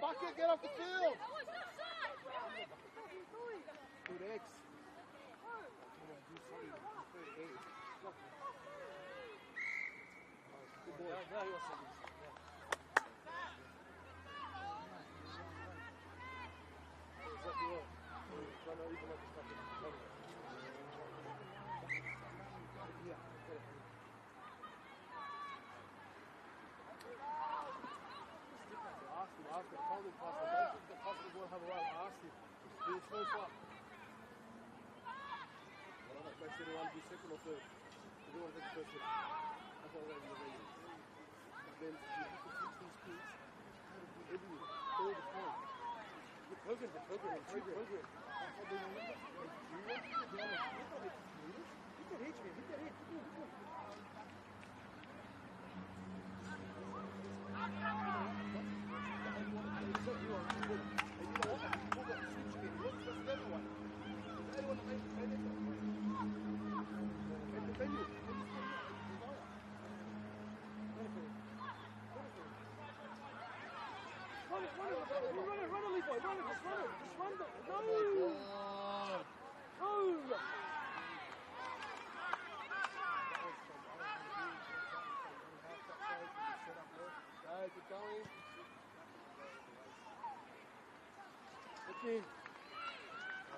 Bucket, get off the field! Good X. Good boy. Second or third. You don't want to take the first hit. That's all that you're ready. Then you have to teach these kids how to do everything all the time. The program. That's how they remember. Hit that hitch, man. Hit that hitch.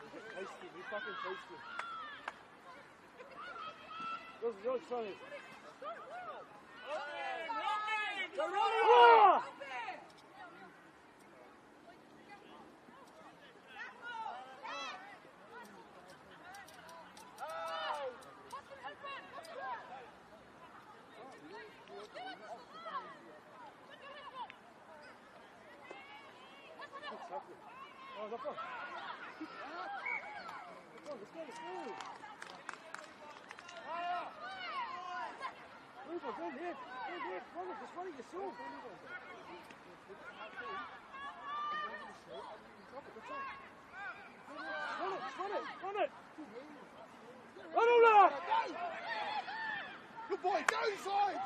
He's tasty, he fucking tasty. Go, Sonny. Go, Ronnie! Let's go. Rupert, good hit. Just run it yourself. Run it. Run it. Good boy, go inside.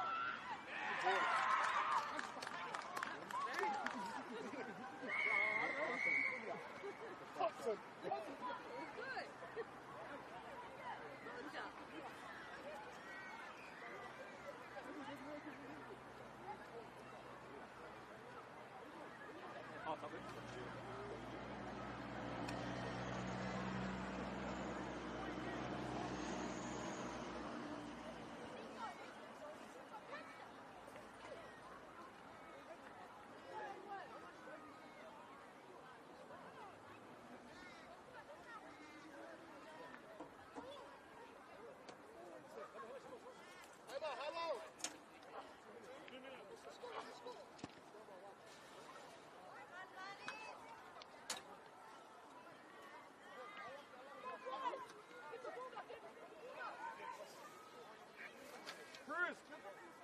Good boy.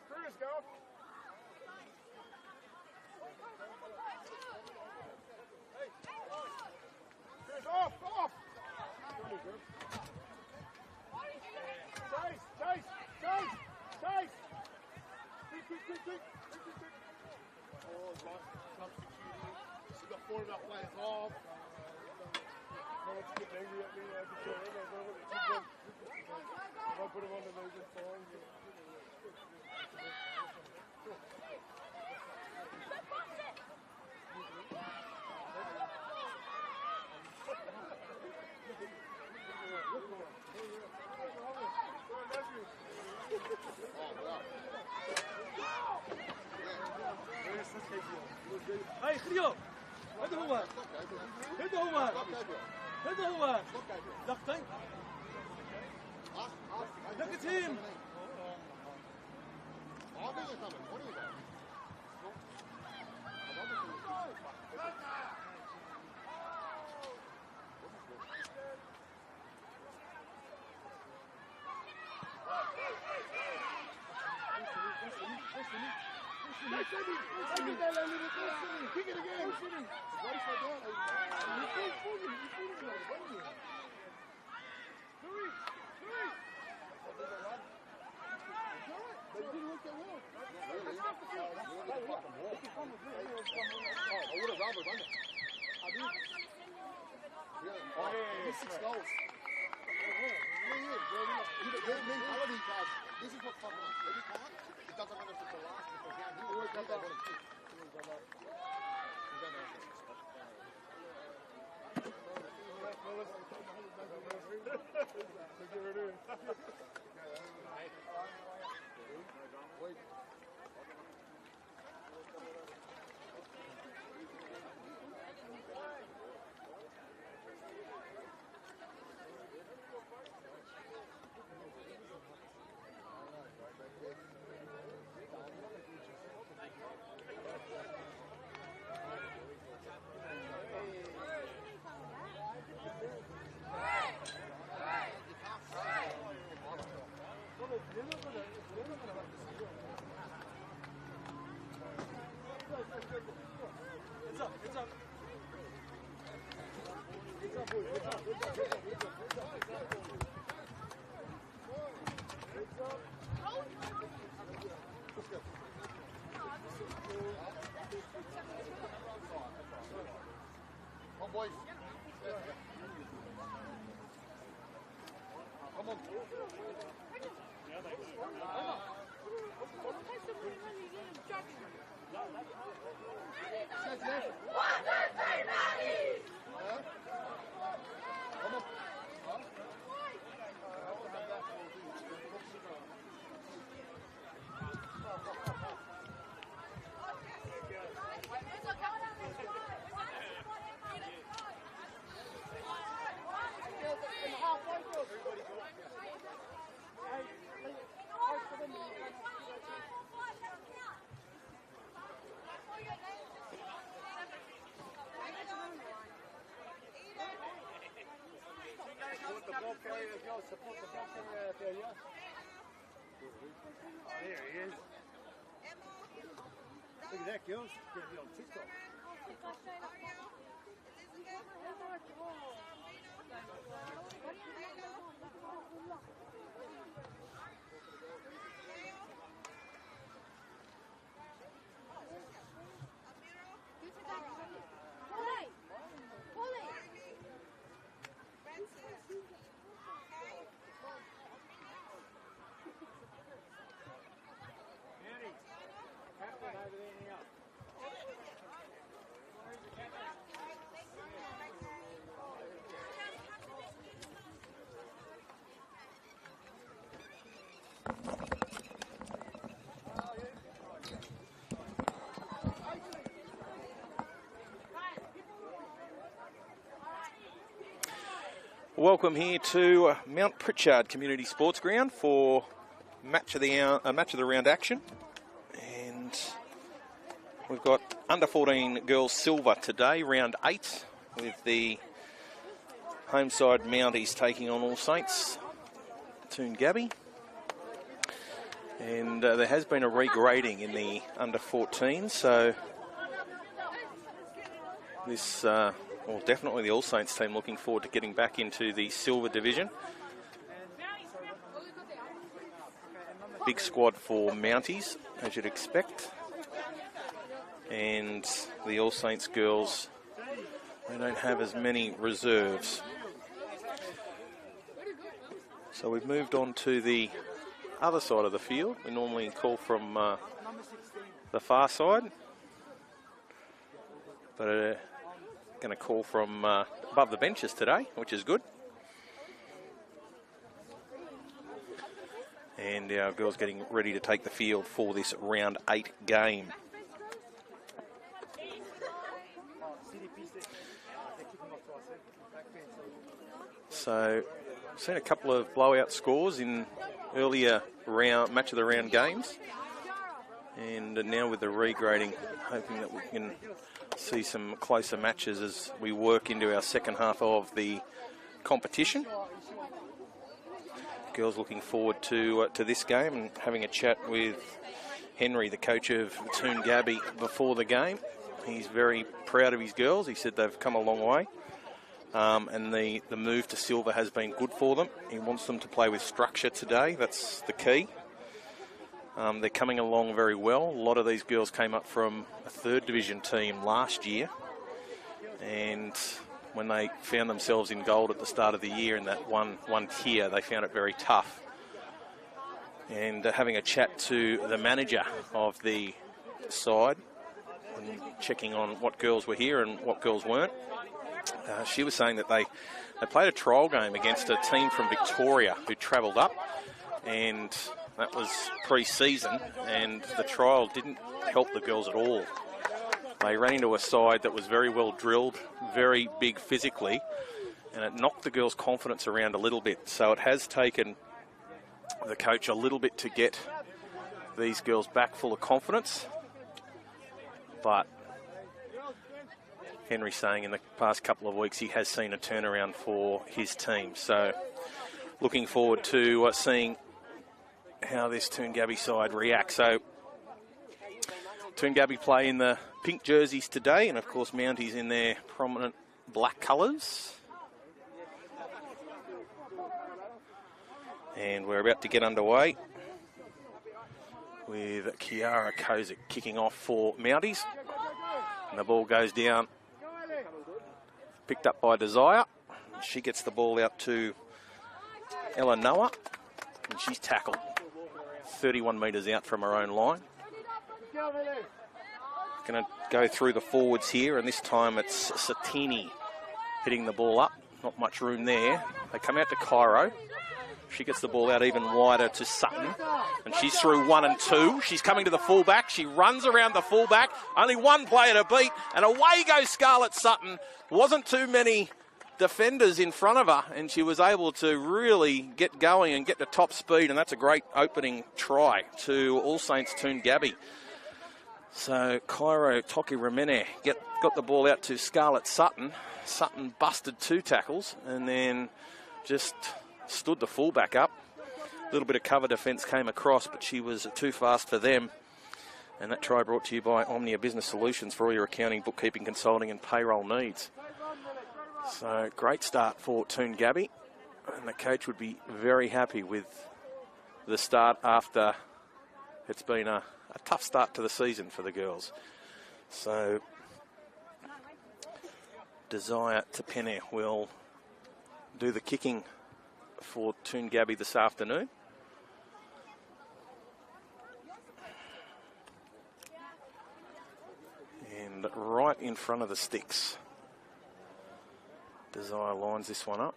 Cruz, go. Hey, Cruz, off. Chase. Quick. Oh, substituting. She got 4 of our players off. No one's getting angry at me. I can tell them. If I put them on the nose, it's fine. Hey, Grio! هذا هو! Dacht Look at him! Kick it again! He's 6 goals. This is what's fucking up. Every time, it doesn't matter if it's the last, if it's down here, always got that one. Come on, boys. Come on. Support the ball carrier out there, yeah? Oh, there he is. Look at that, girls. Going to be on TikTok. Welcome here to Mount Prichard Community Sports Ground for match of the round action, and we've got under 14 girls silver today, round 8, with the home side Mounties taking on All Saints Toongabbie, and there has been a regrading in the under 14, so this. Well, definitely the All Saints team looking forward to getting back into the silver division. Big squad for Mounties, as you'd expect. And the All Saints girls, they don't have as many reserves. So we've moved on to the other side of the field. We normally call from the far side. But going to call from above the benches today, which is good. And our girls getting ready to take the field for this round 8 game. So, seen a couple of blowout scores in earlier match of the round games. And now with the regrading, hoping that we can see some closer matches as we work into our second half of the competition. Girls looking forward to this game and having a chat with Henry, the coach of Toongabbie, before the game. He's very proud of his girls. He said they've come a long way. And the move to silver has been good for them. He wants them to play with structure today. That's the key. They're coming along very well. A lot of these girls came up from a 3rd division team last year And when they found themselves in gold at the start of the year in that one tier, they found it very tough. And having a chat to the manager of the side and checking on what girls were here and what girls weren't, she was saying that they played a trial game against a team from Victoria who travelled up, and that was pre-season, and the trial didn't help the girls at all. They ran into a side that was very well drilled, very big physically, and it knocked the girls' confidence around a little bit. So it has taken the coach a little bit to get these girls back full of confidence. But Henry's saying in the past couple of weeks he has seen a turnaround for his team. So looking forward to seeing how this Toongabbie side reacts. So Toongabbie play in the pink jerseys today, and of course Mounties in their prominent black colours. And we're about to get underway with Kiara Kozik kicking off for Mounties. And the ball goes down, picked up by Desire. She gets the ball out to Ella Noah, and she's tackled 31 metres out from her own line. Going to go through the forwards here, and this time it's Satini hitting the ball up. Not much room there. They come out to Cairo. She gets the ball out even wider to Sutton, and she's through 1 and 2. She's coming to the fullback. She runs around the fullback. Only one player to beat, and away goes Scarlett Sutton. Wasn't too many defenders in front of her, and she was able to really get going and get to top speed, and that's a great opening try to All Saints Toongabbie. So Cairo Toki Ramene got the ball out to Scarlett Sutton. Sutton busted 2 tackles and then just stood the fullback up. A little bit of cover defence came across, but she was too fast for them. And that try brought to you by Omnia Business Solutions for all your accounting, bookkeeping, consulting and payroll needs. So great start for Toongabbie, and the coach would be very happy with the start after it's been a tough start to the season for the girls. So Desire Tapene will do the kicking for Toongabbie this afternoon. And right in front of the sticks, Desire lines this one up.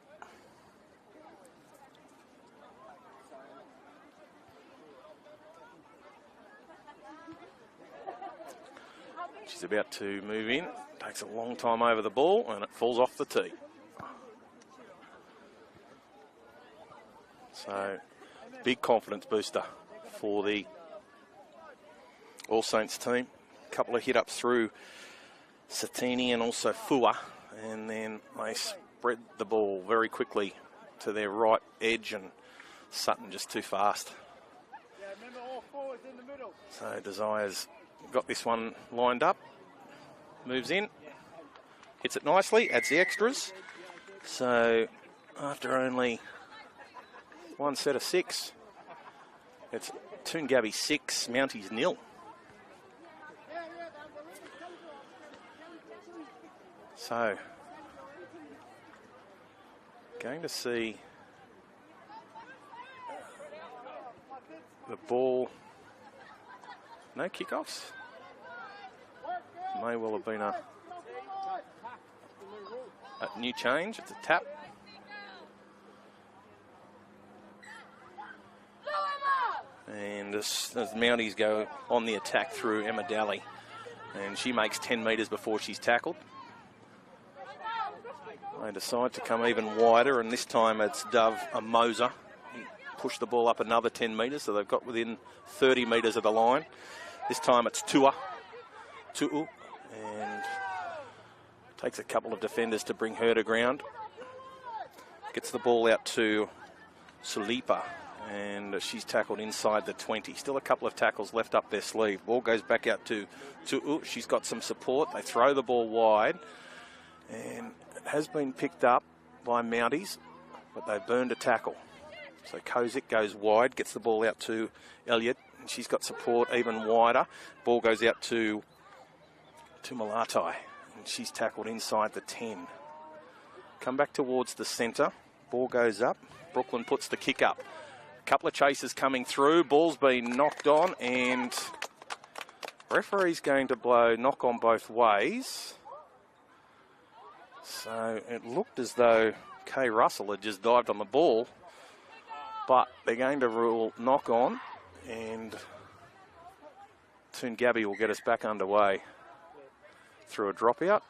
She's about to move in. Takes a long time over the ball, and it falls off the tee. So, big confidence booster for the All Saints team. A couple of hit-ups through Satini and also Fua, and then they spread the ball very quickly to their right edge, and Sutton just too fast. So Desire's got this one lined up, moves in, hits it nicely, adds the extras. So after only one set of 6, it's Toongabbie 6, Mounties 0. So going to see the ball. No kickoffs. May well have been a new change. It's a tap. And as Mounties go on the attack through Emma Daly, and she makes 10 metres before she's tackled. They decide to come even wider, and this time it's Dove Amosa. Push the ball up another 10 metres, so they've got within 30 metres of the line. This time it's Tu'u, and takes a couple of defenders to bring her to ground. Gets the ball out to Sulipa, and she's tackled inside the 20. Still a couple of tackles left up their sleeve. Ball goes back out to Tu'u. She's got some support. They throw the ball wide, and it has been picked up by Mounties, but they burned a tackle. So Kozik goes wide, gets the ball out to Elliott. She's got support even wider. Ball goes out to Malatai. And she's tackled inside the 10. Come back towards the centre. Ball goes up. Brooklyn puts the kick up. A couple of chases coming through. Ball's been knocked on, and referee's going to blow knock on both ways. So it looked as though Kay Russell had just dived on the ball, but they're going to rule knock on, and Toongabbie will get us back underway through a dropout.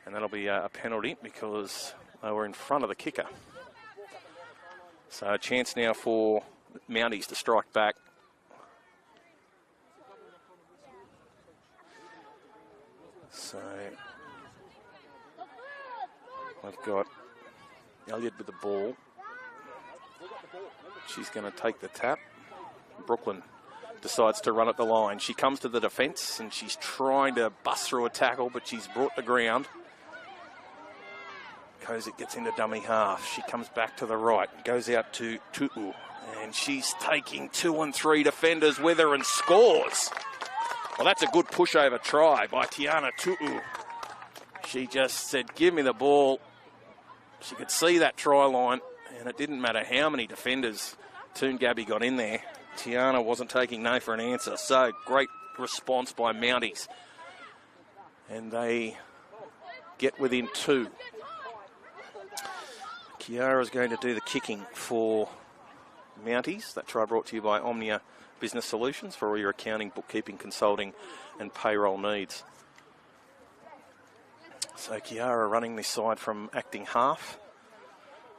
And that'll be a penalty because they were in front of the kicker. So a chance now for Mounties to strike back. So I've got Elliott with the ball. She's going to take the tap. Brooklyn decides to run at the line. She comes to the defence and she's trying to bust through a tackle, but she's brought the ground. Kozik gets into dummy half. She comes back to the right, goes out to Tu'u, and she's taking 2 and 3 defenders with her and scores. Well, that's a good pushover try by Tiana Tu'u. She just said, give me the ball. She could see that try line, and it didn't matter how many defenders Toongabbie got in there. Tiana wasn't taking no for an answer. So great response by Mounties. And they get within 2. Kiara's going to do the kicking for Mounties. That try brought to you by Omnia Business Solutions for all your accounting, bookkeeping, consulting and payroll needs. So Kiara running this side from acting half,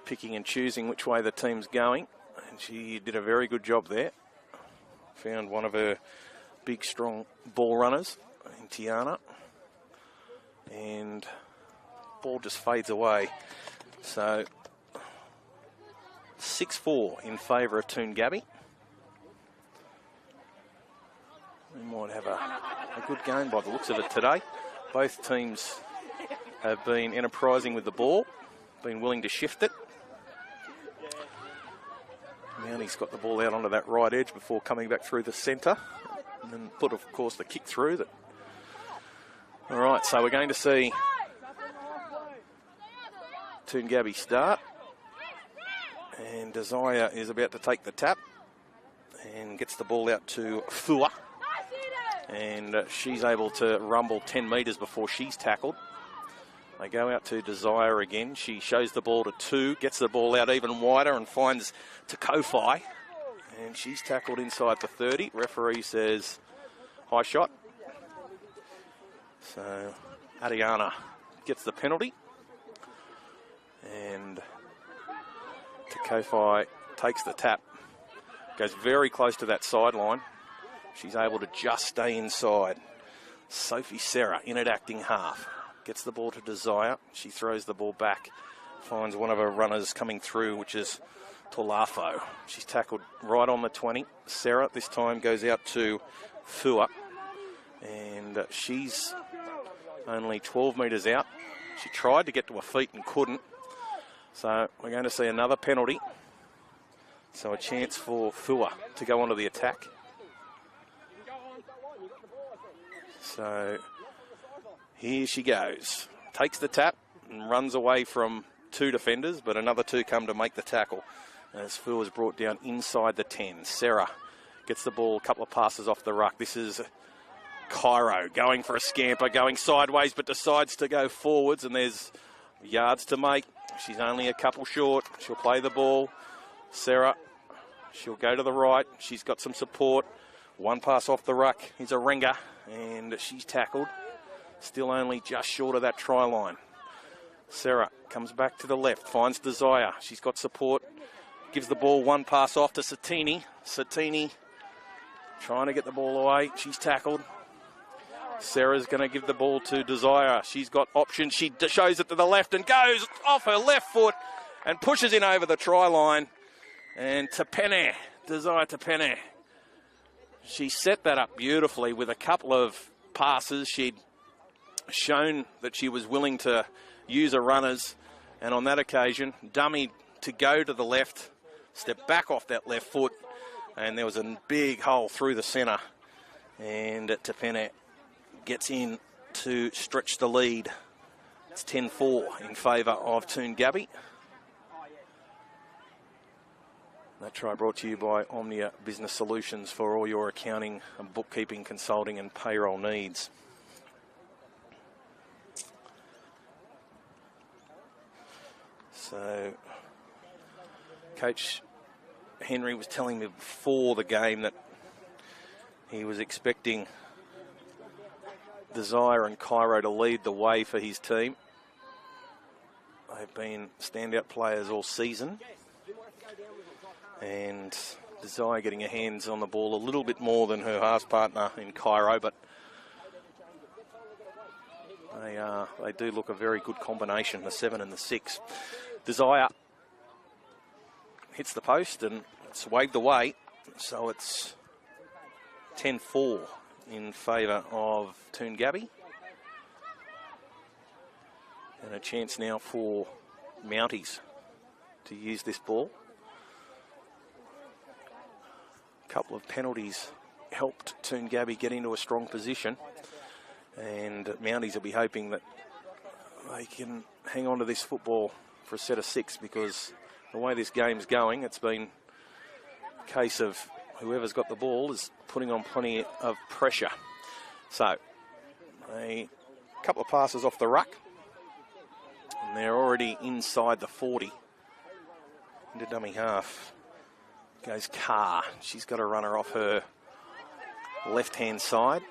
picking and choosing which way the team's going. And she did a very good job there. Found one of her big, strong ball runners in Tiana. And ball just fades away. So 6-4 in favour of Toongabbie. We might have a good game by the looks of it today. Both teams have been enterprising with the ball, been willing to shift it. Mounties got the ball out onto that right edge before coming back through the centre. And then put, of course, the kick through. That. All right, so we're going to see Toongabbie start. And Desire is about to take the tap and gets the ball out to Fua. And she's able to rumble 10 metres before she's tackled. They go out to Desire again. She shows the ball to 2, gets the ball out even wider and finds to Kofi. And she's tackled inside the 30. Referee says high shot. So Adiana gets the penalty. And Kofi takes the tap, goes very close to that sideline. She's able to just stay inside. Sophie Serra in at acting half. Gets the ball to Desire. She throws the ball back. Finds one of her runners coming through, which is Tolafo. She's tackled right on the 20. Serra this time goes out to Fua. And she's only 12 metres out. She tried to get to her feet and couldn't. So we're going to see another penalty. So a chance for Fua to go onto the attack. So here she goes. Takes the tap and runs away from 2 defenders, but another 2 come to make the tackle. As Fua is brought down inside the 10. Sarah gets the ball a couple of passes off the ruck. This is Cairo going for a scamper, going sideways, but decides to go forwards, and there's yards to make. She's only a couple short. She'll play the ball. Sarah, she'll go to the right. She's got some support. 1 pass off the ruck. Here's a ringer, and she's tackled. Still only just short of that try line. Sarah comes back to the left, finds Desire. She's got support. Gives the ball 1 pass off to Satini. Satini trying to get the ball away. She's tackled. Sarah's going to give the ball to Desire. She's got options. She shows it to the left and goes off her left foot and pushes in over the try line. And Tapene, Desire Tapene, she set that up beautifully with a couple of passes. She'd shown that she was willing to use her runners, and on that occasion, dummy to go to the left, step back off that left foot, and there was a big hole through the centre. And Tapene gets in to stretch the lead. It's 10-4 in favour of Toongabbie. That try brought to you by Omnia Business Solutions for all your accounting and bookkeeping, consulting and payroll needs. So, Coach Henry was telling me before the game that he was expecting Desire and Cairo to lead the way for his team. They've been standout players all season. And Desire getting her hands on the ball a little bit more than her halves partner in Cairo, but they do look a very good combination, the 7 and the 6. Desire hits the post and it's waved away, so it's 10-4 in favour of Toongabbie. And a chance now for Mounties to use this ball. A couple of penalties helped Toongabbie get into a strong position, and Mounties will be hoping that they can hang on to this football for a set of 6, because the way this game's going, it's been a case of whoever's got the ball is putting on plenty of pressure. So, a couple of passes off the ruck, and they're already inside the 40. Into dummy half goes Carr. She's got a runner off her left-hand side.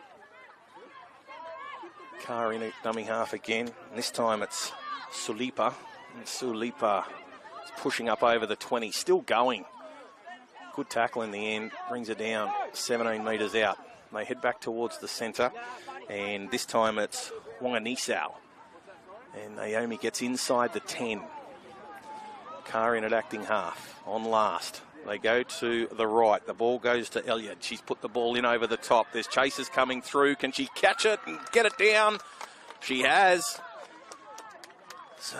Carr in at dummy half again. And this time it's Sulipa. And Sulipa is pushing up over the 20. Still going. Good tackle in the end. Brings it down 17 metres out. They head back towards the centre. And this time it's Wanganisau. And Naomi gets inside the 10. Carr in at acting half. On last. They go to the right. The ball goes to Elliott. She's put the ball in over the top. There's chasers coming through. Can she catch it and get it down? She has. So,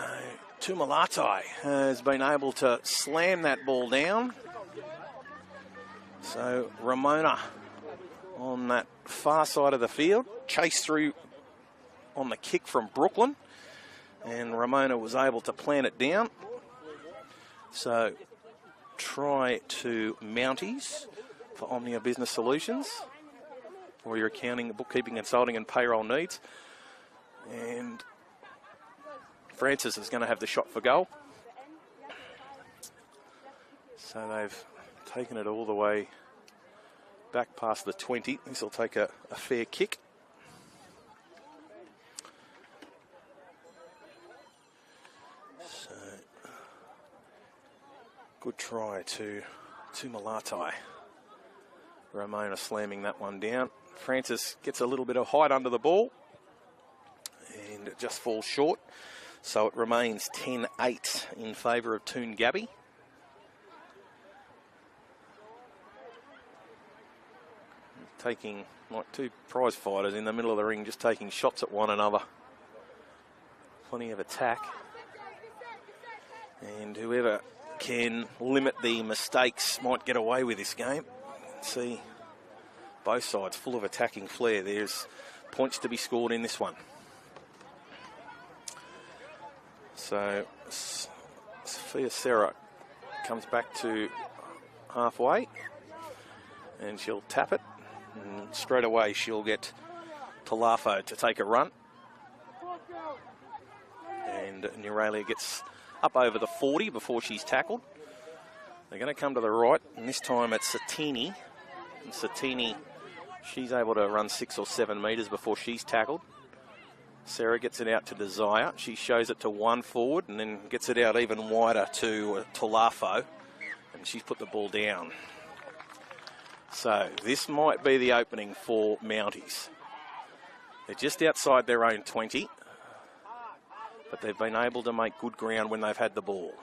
Tumalatai has been able to slam that ball down. So, Ramona on that far side of the field. Chased through on the kick from Brooklyn. And Ramona was able to plant it down. So, try to Mounties for Omnia Business Solutions for your accounting, bookkeeping, consulting and payroll needs. And Francis is going to have the shot for goal. So they've taken it all the way back past the 20. This will take a fair kick. Good try to Malatai. Ramona slamming that one down. Francis gets a little bit of height under the ball and it just falls short. So it remains 10-8 in favour of Toongabbie. Taking like two prize fighters in the middle of the ring, just taking shots at one another. Plenty of attack. And whoever can limit the mistakes might get away with this game. See both sides full of attacking flair. There's points to be scored in this one. So Sophia Serra comes back to halfway and she'll tap it, and straight away she'll get Talafo to take a run, and Neuralia gets up over the 40 before she's tackled. They're going to come to the right, and this time it's Satini. And Satini, she's able to run 6 or 7 metres before she's tackled. Sarah gets it out to Desire. She shows it to one forward and then gets it out even wider to Talafo. And she's put the ball down. So this might be the opening for Mounties. They're just outside their own 20. But they've been able to make good ground when they've had the ball.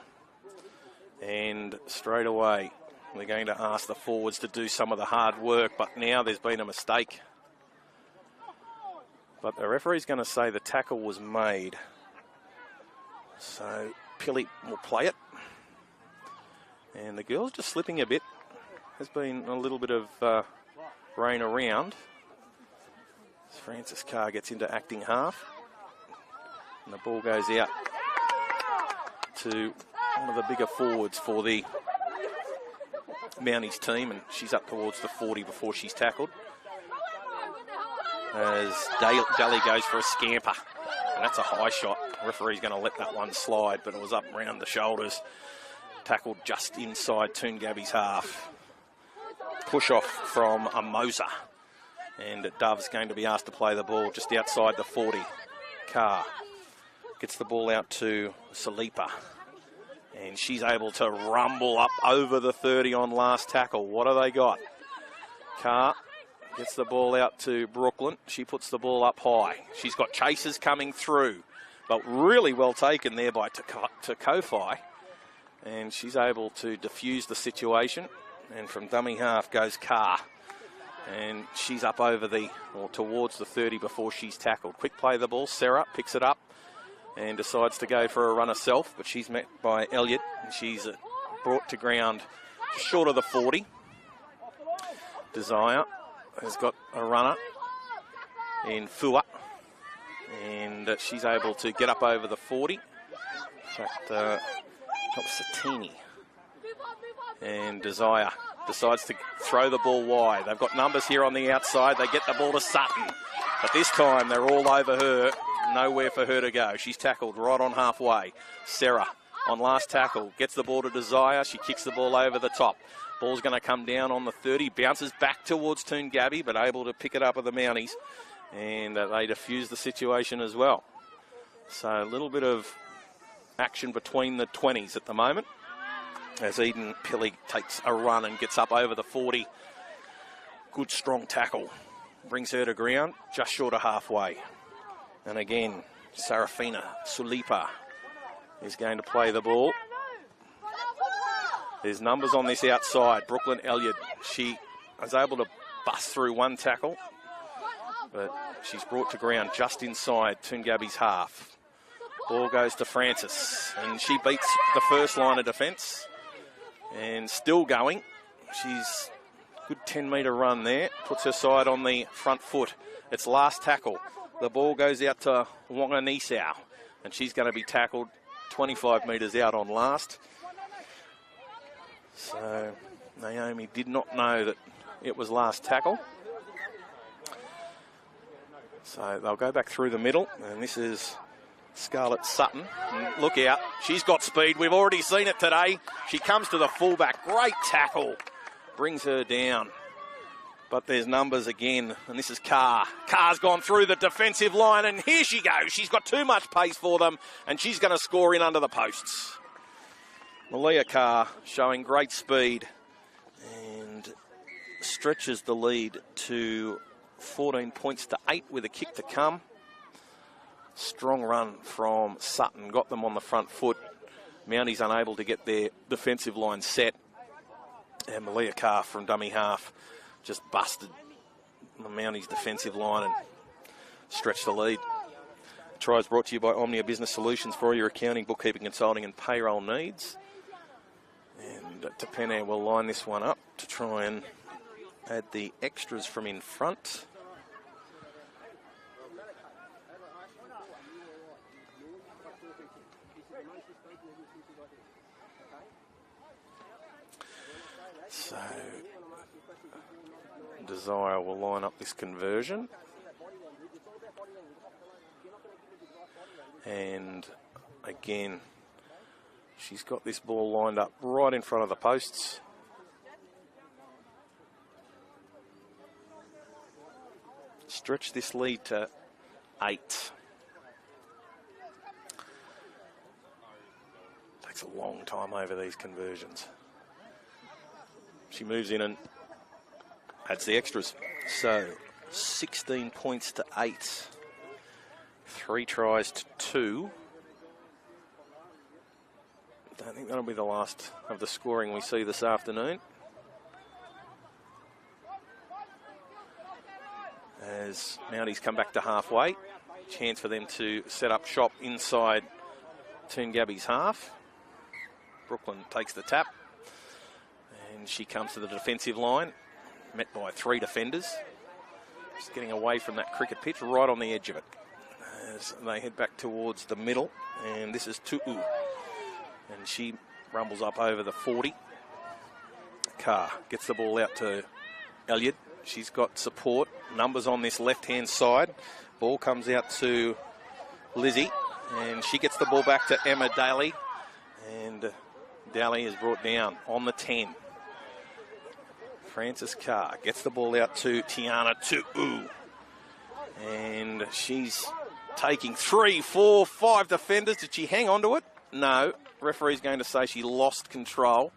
And straight away, they're going to ask the forwards to do some of the hard work, but now there's been a mistake. But the referee's going to say the tackle was made. So Pilly will play it. And the girl's just slipping a bit. There's been a little bit of rain around. Francis Carr gets into acting half. And the ball goes out to one of the bigger forwards for the Mounties team, and she's up towards the 40 before she's tackled. As Daly goes for a scamper, and that's a high shot. The referee's going to let that one slide, but it was up round the shoulders. Tackled just inside Toongabbie's half. Push off from a Moser, and Dove's going to be asked to play the ball just outside the 40. Carr gets the ball out to Salipa, and she's able to rumble up over the 30 on last tackle. What have they got? Carr gets the ball out to Brooklyn. She puts the ball up high. She's got chasers coming through, but really well taken there by Kofi. And she's able to diffuse the situation. And from dummy half goes Carr. And she's up over or towards the 30 before she's tackled. Quick play the ball. Sarah picks it up and decides to go for a run herself, but she's met by Elliott, and she's brought to ground short of the 40. Desire has got a runner in Fua, and she's able to get up over the 40. In fact, that was Satini. And Desire decides to throw the ball wide. They've got numbers here on the outside. They get the ball to Sutton, but this time they're all over her. Nowhere for her to go. She's tackled right on halfway. Sarah on last tackle gets the ball to Desire. She kicks the ball over the top. Ball's going to come down on the 30. Bounces back towards Toongabbie, but able to pick it up with the Mounties. And they defuse the situation as well. So a little bit of action between the 20s at the moment, as Eden Pilley takes a run and gets up over the 40. Good strong tackle. Brings her to ground just short of halfway. And again, Sarafina Sulipa is going to play the ball. There's numbers on this outside. Brooklyn Elliott, she is able to bust through one tackle, but she's brought to ground just inside Toongabbie's half. Ball goes to Francis, and she beats the first line of defence. And still going. She's good 10-metre run there. Puts her side on the front foot. It's last tackle. The ball goes out to Wanganisau, and she's going to be tackled 25 metres out on last. So Naomi did not know that it was last tackle. So they'll go back through the middle, and this is Scarlett Sutton. And look out, she's got speed. We've already seen it today. She comes to the fullback. Great tackle. Brings her down. But there's numbers again, and this is Carr. Carr's gone through the defensive line, and here she goes. She's got too much pace for them, and she's going to score in under the posts. Malia Carr showing great speed and stretches the lead to 14 points to 8 with a kick to come. Strong run from Sutton, got them on the front foot. Mounties unable to get their defensive line set. And Malia Carr from dummy half just busted the Mounties defensive line and stretched the lead. Try is brought to you by Omnia Business Solutions for all your accounting, bookkeeping, consulting and payroll needs. And Tapene will line this one up to try and add the extras from in front. So Desire will line up this conversion. And again, she's got this ball lined up right in front of the posts. Stretch this lead to 8. Takes a long time over these conversions. She moves in and adds the extras. So 16 points to 8. 3 tries to 2. Don't think that'll be the last of the scoring we see this afternoon. As Mounties come back to halfway. Chance for them to set up shop inside Toongabbie's half. Brooklyn takes the tap. And she comes to the defensive line. Met by 3 defenders. Just getting away from that cricket pitch, right on the edge of it. As they head back towards the middle, and this is Tu'u. And she rumbles up over the 40. Carr gets the ball out to Elliott. She's got support. Numbers on this left-hand side. Ball comes out to Lizzie, and she gets the ball back to Emma Daly. And Daly is brought down on the 10. Frances Carr gets the ball out to Tiana Tu'u. And she's taking 3, 4, 5 defenders. Did she hang on to it? No. Referee's going to say she lost control.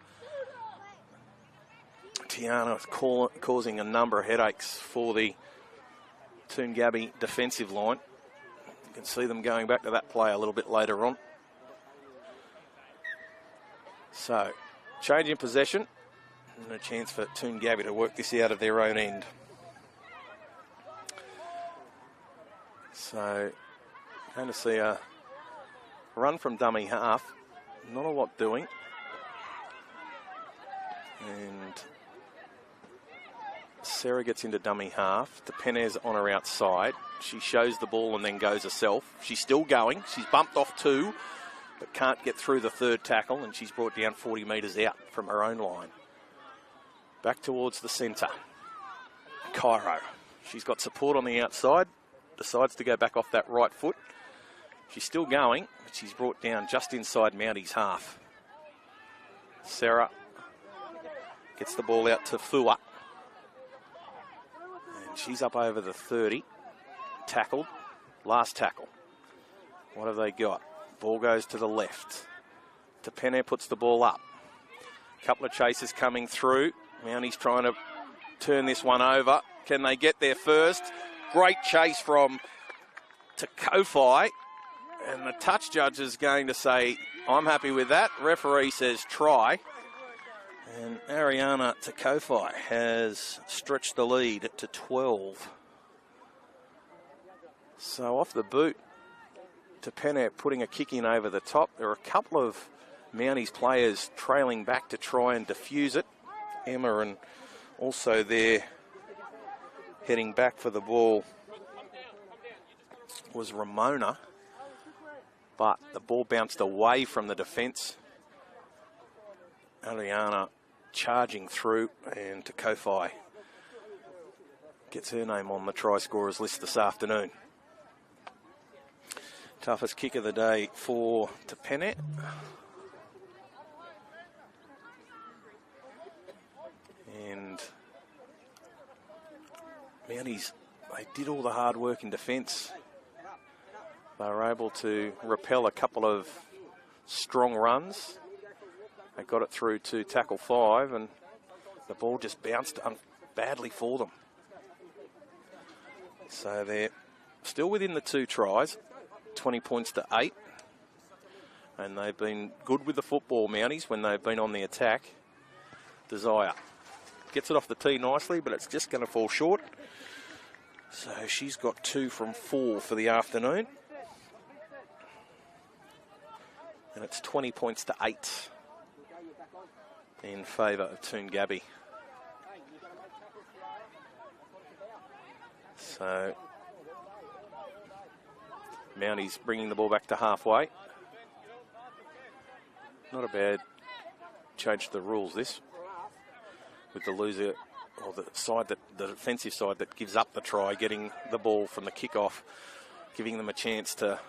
Tiana is causing a number of headaches for the Toongabbie defensive line. You can see them going back to that play a little bit later on. So, change in possession and a chance for Toongabbie to work this out of their own end. So, going to see a run from dummy half. Not a lot doing. And Sarah gets into dummy half. Tepenez on her outside. She shows the ball and then goes herself. She's still going. She's bumped off 2, but can't get through the 3rd tackle, and she's brought down 40 metres out from her own line. Back towards the centre. Cairo. She's got support on the outside. Decides to go back off that right foot. She's still going, but she's brought down just inside Mounties' half. Sarah gets the ball out to Fua. And she's up over the 30. Tackled. Last tackle. What have they got? Ball goes to the left. Tepene puts the ball up. Couple of chases coming through. Mounties trying to turn this one over. Can they get there first? Great chase from Kofi. And the touch judge is going to say, I'm happy with that. Referee says try. And Ariana Kofi has stretched the lead to 12. So off the boot, Tepene putting a kick in over the top. There are a couple of Mounties players trailing back to try and defuse it. Emma and also there heading back for the ball was Ramona. But the ball bounced away from the defence. Ariana charging through, and Kofi gets her name on the try scorers list this afternoon. Toughest kick of the day for Tepene. And Mounties, they did all the hard work in defence. They were able to repel a couple of strong runs. They got it through to tackle 5, and the ball just bounced badly for them. So they're still within the 2 tries, 20 points to 8. And they've been good with the football, Mounties, when they've been on the attack. Desire gets it off the tee nicely, but it's just going to fall short. So she's got 2 from 4 for the afternoon. And it's 20 points to 8 in favour of Toongabbie. So Mounties bringing the ball back to halfway. Not a bad change to the rules, this. With the loser, or the side that, the defensive side that gives up the try, getting the ball from the kick-off, giving them a chance to,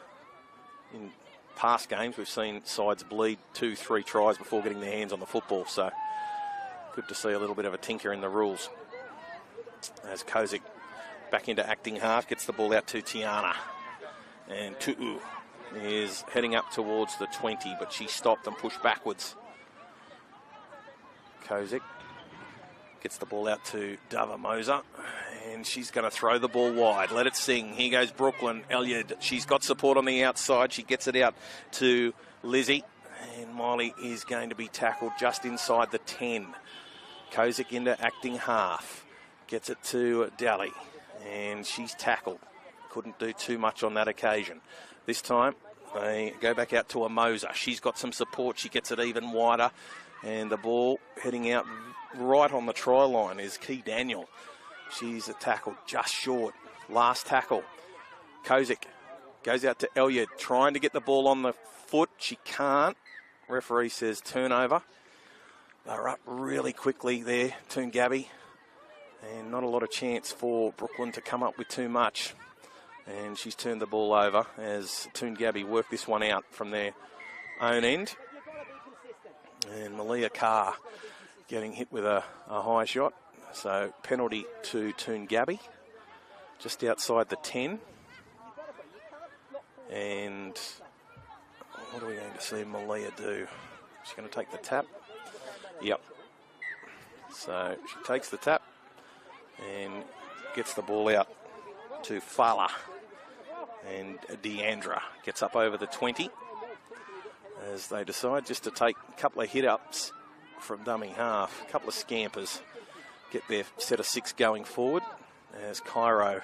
in past games, we've seen sides bleed 2, 3 tries before getting their hands on the football, so good to see a little bit of a tinker in the rules. As Kozik back into acting half, gets the ball out to Tiana. And Tu'u is heading up towards the 20, but she stopped and pushed backwards. Kozik gets the ball out to Dava Moser, and she's going to throw the ball wide. Let it sing. Here goes Brooklyn Elliott. She's got support on the outside. She gets it out to Lizzie, and Miley is going to be tackled just inside the 10. Kozik into acting half. Gets it to Daly, and she's tackled. Couldn't do too much on that occasion. This time, they go back out to a Moser. She's got some support. She gets it even wider, and the ball heading out right on the try line is Key Daniel. She's a tackle just short. Last tackle. Kozik goes out to Elliott, trying to get the ball on the foot. She can't. Referee says turnover. They're up really quickly there, Toongabbie. And not a lot of chance for Brooklyn to come up with too much. And she's turned the ball over as Toongabbie work this one out from their own end. And Malia Carr getting hit with a high shot. So penalty to Toongabbie, just outside the 10. And what are we going to see Malia do? She's going to take the tap. Yep. So she takes the tap and gets the ball out to Fala. And Deandra gets up over the 20 as they decide just to take a couple of hit-ups from dummy half. A couple of scampers get their set of 6 going forward as Cairo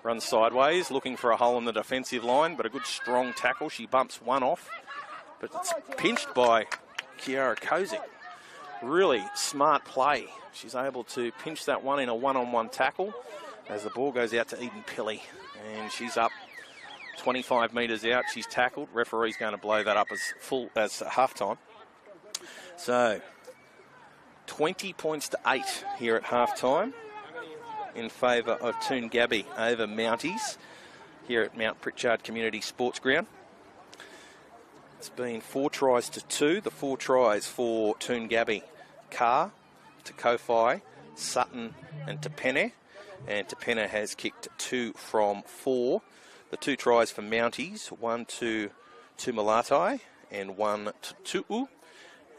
runs sideways, looking for a hole in the defensive line, but a good strong tackle. She bumps one off, but it's pinched by Kiara Kozik. Really smart play. She's able to pinch that one in a one-on-one tackle as the ball goes out to Eden Pilley, and she's up 25 metres out. She's tackled. Referee's going to blow that up as half-time. So 20 points to 8 here at half-time in favour of Toongabbie over Mounties here at Mount Prichard Community Sports Ground. It's been 4 tries to 2. The 4 tries for Toongabbie: Carr, to Kofi, Sutton and Tepene. And Tepene has kicked 2 from 4. The 2 tries for Mounties, 1 to Malatai and 1 to Tu'u.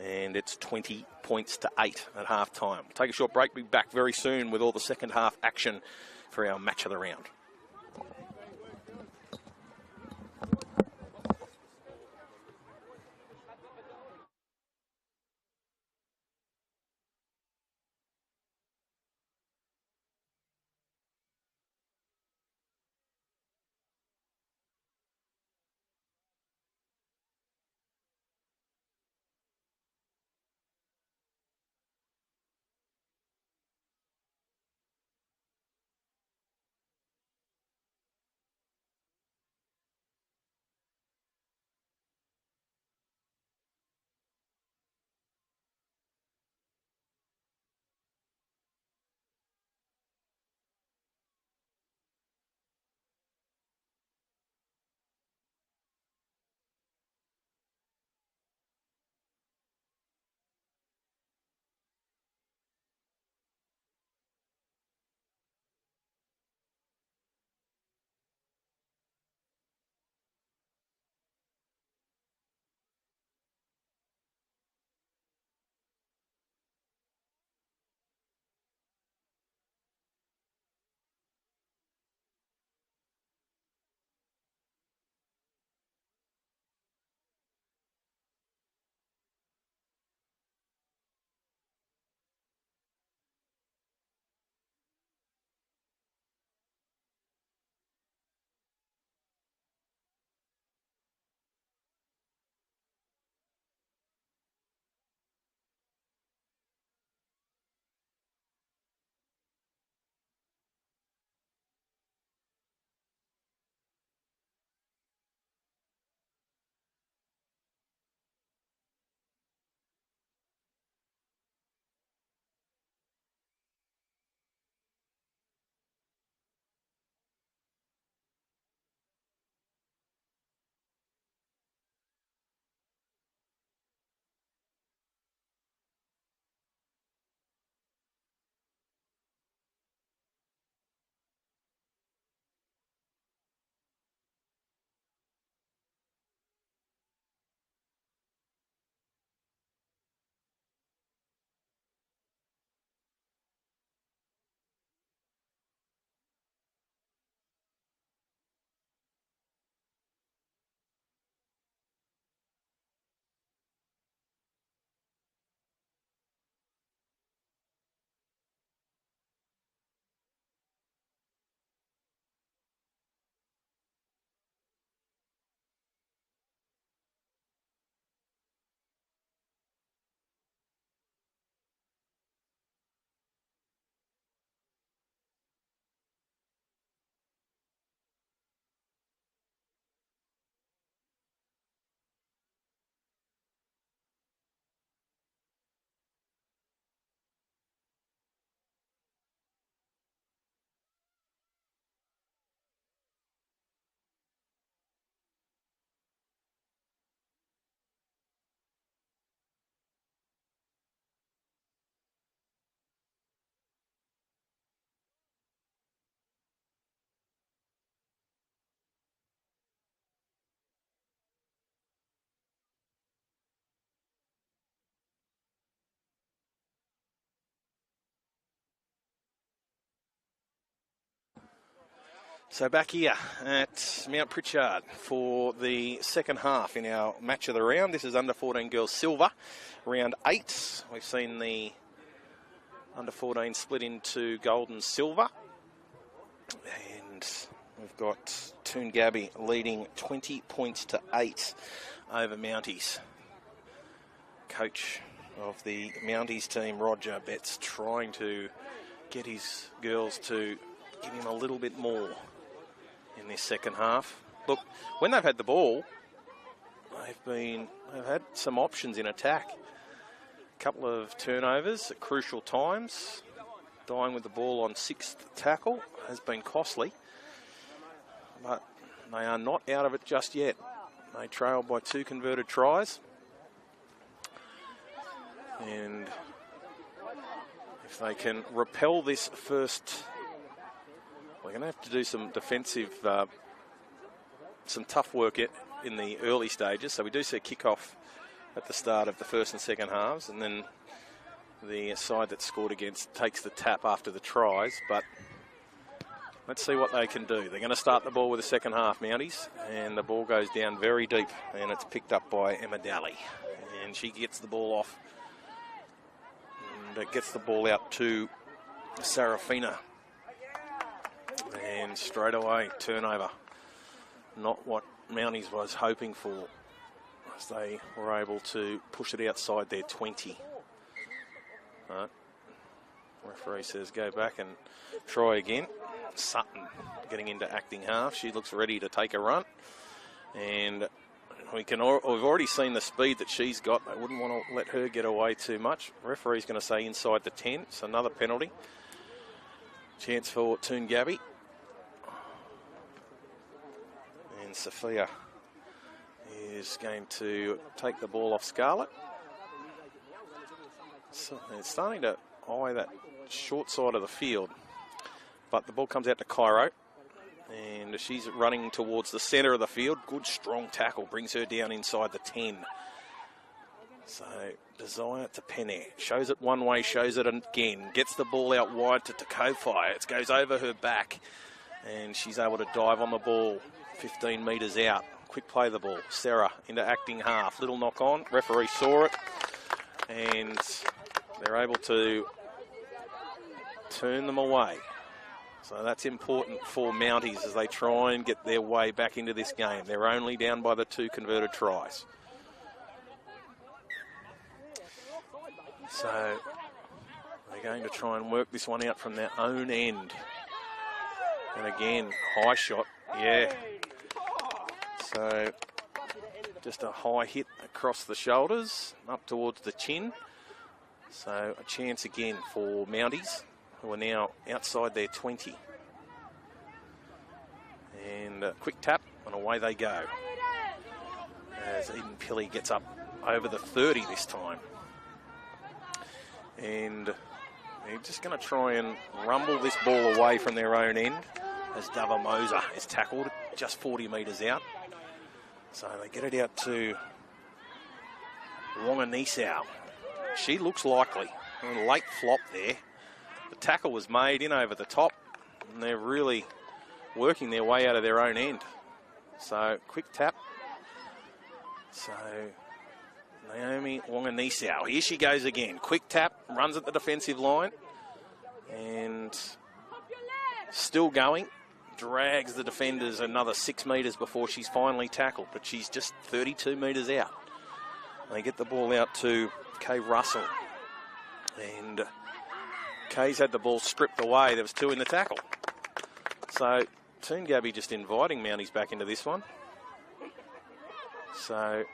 And it's 20 points to 8 at half-time. We'll take a short break. Be back very soon with all the second half action for our match of the round. So back here at Mount Prichard for the second half in our match of the round. This is under 14 girls silver, round 8. We've seen the under 14 split into gold and silver. And we've got Toongabbie leading 20 points to 8 over Mounties. Coach of the Mounties team, Roger Betts, trying to get his girls to give him a little bit more in this second half. Look, when they've had the ball, they've had some options in attack. A couple of turnovers at crucial times. Dying with the ball on 6th tackle has been costly, but they are not out of it just yet. They trail by 2 converted tries. And if they can repel this first, we're going to have to do some defensive, some tough work in the early stages. So we do see a kick-off at the start of the first and second halves, and then the side that's scored against takes the tap after the tries. But let's see what they can do. They're going to start the ball with the second half, Mounties, and the ball goes down very deep, and it's picked up by Emma Daly. And she gets the ball off, and it gets the ball out to Sarafina. And straight away, turnover. Not what Mounties was hoping for, as they were able to push it outside their 20. Referee says go back and try again. Sutton getting into acting half. She looks ready to take a run. And we've already seen the speed that she's got. They wouldn't want to let her get away too much. Referee's going to say inside the 10. It's another penalty. Chance for Toongabbie. And Sophia is going to take the ball off Scarlett. So it's starting to eye that short side of the field. But the ball comes out to Cairo. And she's running towards the centre of the field. Good strong tackle. Brings her down inside the 10. So Desire to Penne. Shows it one way, shows it again. Gets the ball out wide to Kofi. It goes over her back. And she's able to dive on the ball 15 metres out. Quick play the ball. Sarah into acting half. Little knock on. Referee saw it. And they're able to turn them away. So that's important for Mounties as they try and get their way back into this game. They're only down by the 2 converted tries. So they're going to try and work this one out from their own end. And again, high shot. Yeah. So just a high hit across the shoulders, up towards the chin. So a chance again for Mounties, who are now outside their 20. And a quick tap, and away they go. As Eden Pilley gets up over the 30 this time. And they're just going to try and rumble this ball away from their own end, as Dava Moser is tackled just 40 metres out. So they get it out to Wonganisau. She looks likely. A late flop there. The tackle was made in over the top, and they're really working their way out of their own end. So quick tap. So Naomi Wonganisau. Here she goes again. Quick tap, runs at the defensive line, and still going. Drags the defenders another 6 metres before she's finally tackled, but she's just 32 metres out. They get the ball out to Kay Russell, and Kay's had the ball stripped away. There was 2 in the tackle. So Toongabbie just inviting Mounties back into this one. So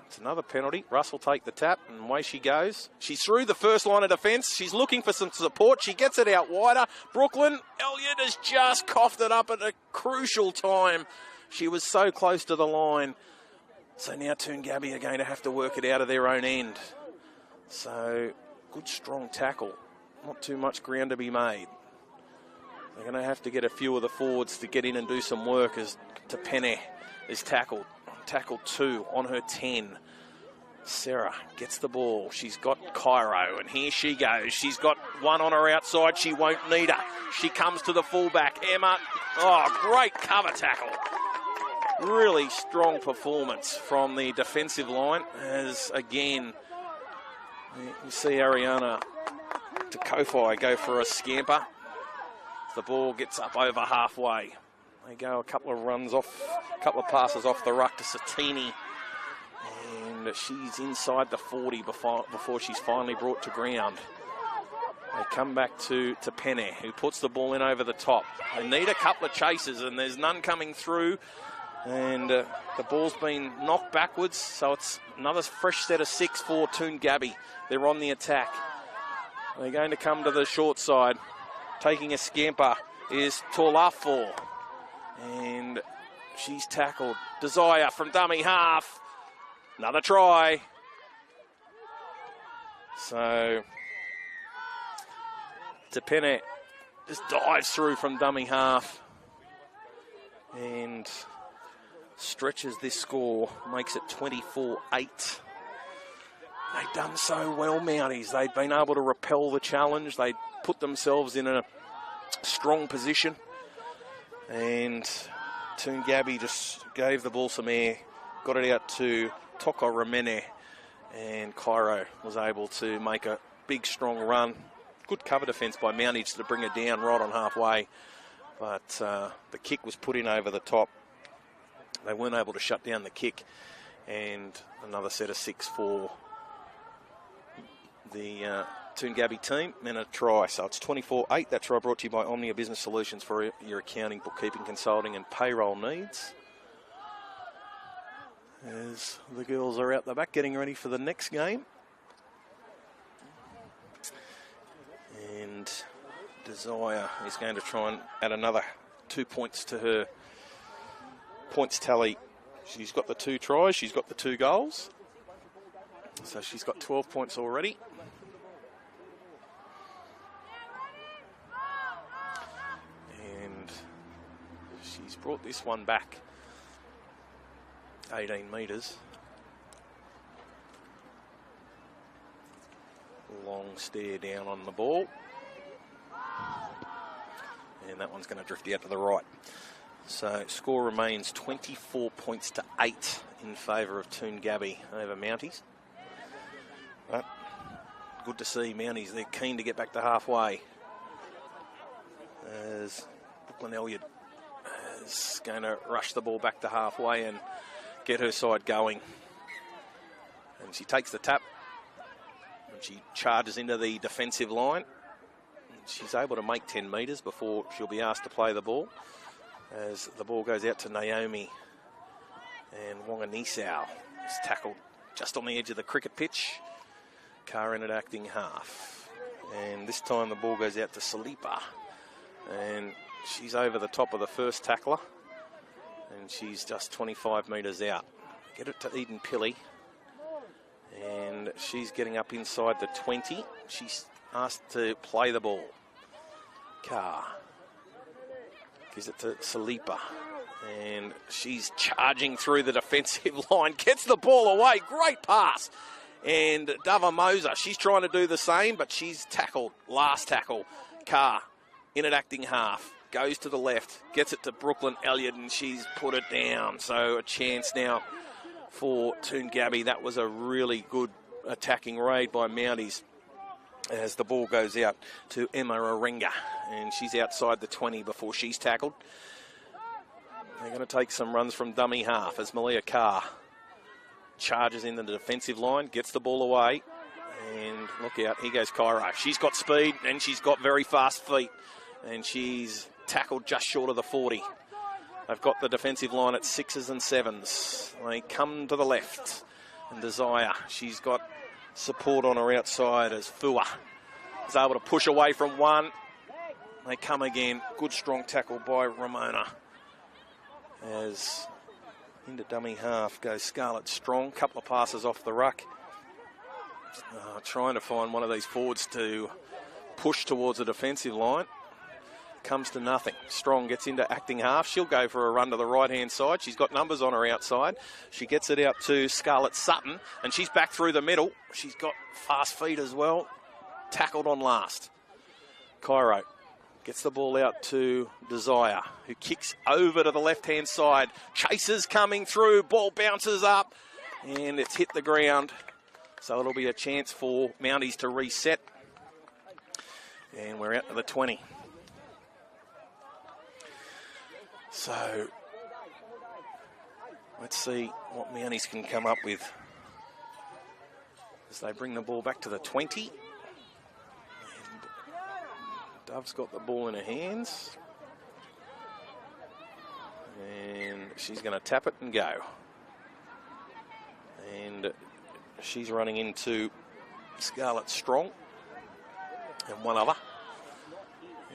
it's another penalty. Russell take the tap, and away she goes. She's through the first line of defence. She's looking for some support. She gets it out wider. Brooklyn Elliott has just coughed it up at a crucial time. She was so close to the line. So now Toongabbie are going to have to work it out of their own end. So good strong tackle. Not too much ground to be made. They're going to have to get a few of the forwards to get in and do some work as Te Penne is tackled. Tackle 2 on her 10. Sarah gets the ball. She's got Cairo, and here she goes. She's got one on her outside. She won't need her. She comes to the fullback. Emma, great cover tackle. Really strong performance from the defensive line as, again, you see Ariana Kofi go for a scamper. The ball gets up over halfway. They go a couple of runs off, a couple of passes off the ruck to Satini. And she's inside the 40 before she's finally brought to ground. They come back to Penne, who puts the ball in over the top. They need a couple of chases, and there's none coming through. And the ball's been knocked backwards, so it's another fresh set of 6 for Toongabbie. They're on the attack. They're going to come to the short side. Taking a scamper is Tolafo. And she's tackled. Desire from dummy half. Another try. So Tepene just dives through from dummy half and stretches this score, makes it 24-8. They've done so well, Mounties. They've been able to repel the challenge. They put themselves in a strong position. And Toongabbie just gave the ball some air, got it out to Toko Ramene, and Cairo was able to make a big, strong run. Good cover defence by Mounties to bring it down right on halfway. But the kick was put in over the top. They weren't able to shut down the kick. And another set of 6 for the Toongabbie team and a try. So it's 24-8. That try brought to you by Omnia Business Solutions for your accounting, bookkeeping, consulting and payroll needs. As the girls are out the back getting ready for the next game. And Desire is going to try and add another 2 points to her points tally. She's got the 2 tries, she's got the 2 goals. So she's got 12 points already. And she's brought this one back 18 metres. Long stare down on the ball. And that one's going to drift out to the right. So score remains 24 points to 8 in favour of Toongabbie over Mounties. But good to see Mounties. They're keen to get back to halfway. As Brooklyn Elliott is going to rush the ball back to halfway and get her side going. And she takes the tap. And she charges into the defensive line. And she's able to make 10 metres before she'll be asked to play the ball. As the ball goes out to Naomi. And Wanganisau is tackled just on the edge of the cricket pitch. Karen at acting half. And this time the ball goes out to Salipa. And she's over the top of the first tackler. And she's just 25 metres out. Get it to Eden Pilley. And she's getting up inside the 20. She's asked to play the ball. Carr gives it to Salipa. And she's charging through the defensive line. Gets the ball away. Great pass. And Dava Moser, she's trying to do the same, but she's tackled. Last tackle. Carr in at acting half. Goes to the left. Gets it to Brooklyn Elliott, and she's put it down. So a chance now for Toongabbie. That was a really good attacking raid by Mounties as the ball goes out to Emma Arenga, and she's outside the 20 before she's tackled. They're going to take some runs from dummy half as Malia Carr charges into the defensive line, gets the ball away, and look out, here goes Cairo. She's got speed and she's got very fast feet, and she's tackled just short of the 40. They've got the defensive line at 6s and 7s. They come to the left. And Desire, she's got support on her outside as Fua is able to push away from one. They come again. Good strong tackle by Ramona. As into dummy half goes Scarlett Strong. Couple of passes off the ruck. Trying to find one of these forwards to push towards the defensive line. comes to nothing. Strong gets into acting half. She'll go for a run to the right-hand side. She's got numbers on her outside. She gets it out to Scarlett Sutton, and she's back through the middle. She's got fast feet as well. Tackled on last. Cairo gets the ball out to Desire, who kicks over to the left-hand side. Chasers coming through. Ball bounces up, and it's hit the ground. So it'll be a chance for Mounties to reset. And we're out to the 20. So let's see what Mounties can come up with as they bring the ball back to the 20. And Dove's got the ball in her hands. And she's going to tap it and go. And she's running into Scarlett Strong and one other.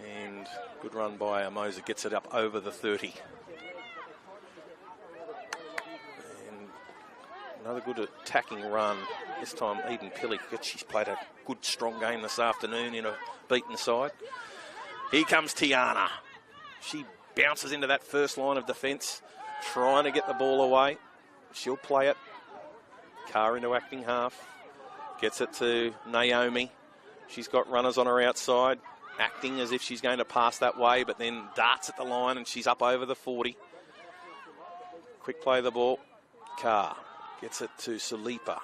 And good run by Moser, gets it up over the 30. And another good attacking run. This time Eden Pilly, she's played a good strong game this afternoon in a beaten side. Here comes Tiana. She bounces into that first line of defence, trying to get the ball away. She'll play it. Carr into acting half. Gets it to Naomi. She's got runners on her outside, acting as if she's going to pass that way, but then darts at the line and she's up over the 40. Quick play of the ball. Carr gets it to Salipa,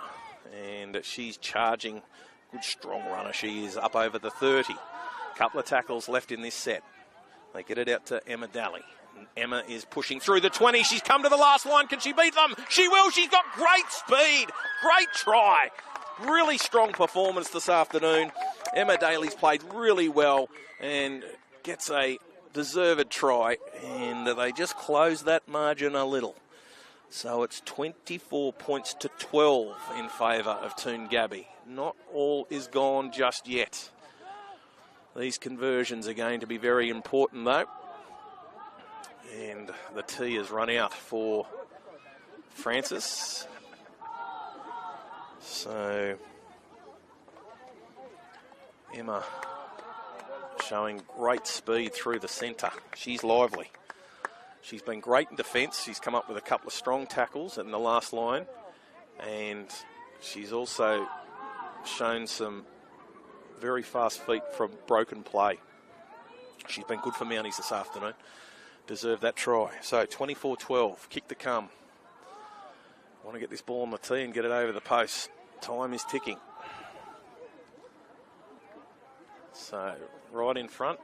and she's charging. Good strong runner she is, up over the 30. Couple of tackles left in this set. They get it out to Emma Daly. And Emma is pushing through the 20. She's come to the last line. Can she beat them? She will. She's got great speed. Great try. Really strong performance this afternoon. Emma Daly's played really well and gets a deserved try. And they just close that margin a little. So it's 24 points to 12 in favour of Toongabbie. Not all is gone just yet. These conversions are going to be very important though. And the tee has run out for Francis. So Emma showing great speed through the centre. She's lively. She's been great in defence. She's come up with a couple of strong tackles in the last line. And she's also shown some very fast feet from broken play. She's been good for Mounties this afternoon. Deserved that try. So 24-12, kick to come. Want to get this ball on the tee and get it over the post. Time is ticking. So right in front.